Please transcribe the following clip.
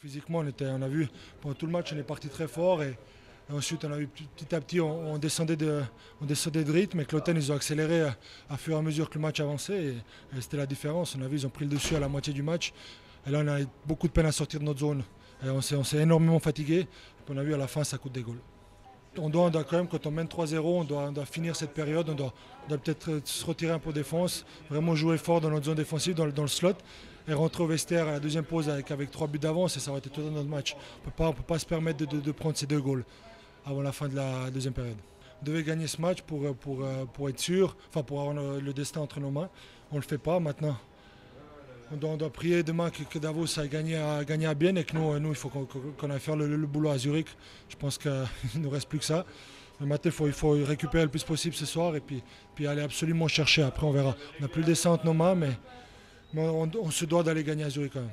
Physiquement, on a vu pendant tout le match, on est parti très fort et ensuite on a vu petit à petit, on descendait de rythme et Cloten ils ont accéléré à fur et à mesure que le match avançait et c'était la différence. On a vu ils ont pris le dessus à la moitié du match et là on a eu beaucoup de peine à sortir de notre zone. Et on s'est énormément fatigué et on a vu à la fin ça coûte des goals. On doit quand même, quand on mène 3-0, on doit finir cette période, on doit peut-être se retirer un peu de défense, vraiment jouer fort dans notre zone défensive, dans le slot, et rentrer au vestiaire à la deuxième pause avec 3 buts d'avance, et ça aurait été tout dans notre match. On ne peut pas se permettre de prendre ces 2 goals avant la fin de la deuxième période. On devait gagner ce match pour être sûr, enfin pour avoir le destin entre nos mains. On ne le fait pas maintenant. On doit prier demain que Davos a gagné à Bienne et que nous il faut qu'on aille faire le boulot à Zurich. Je pense qu'il ne nous reste plus que ça. Mais maintenant, il faut récupérer le plus possible ce soir et puis aller absolument chercher. Après, on verra. On n'a plus le dessin entre nos mains, mais on se doit d'aller gagner à Zurich quand même.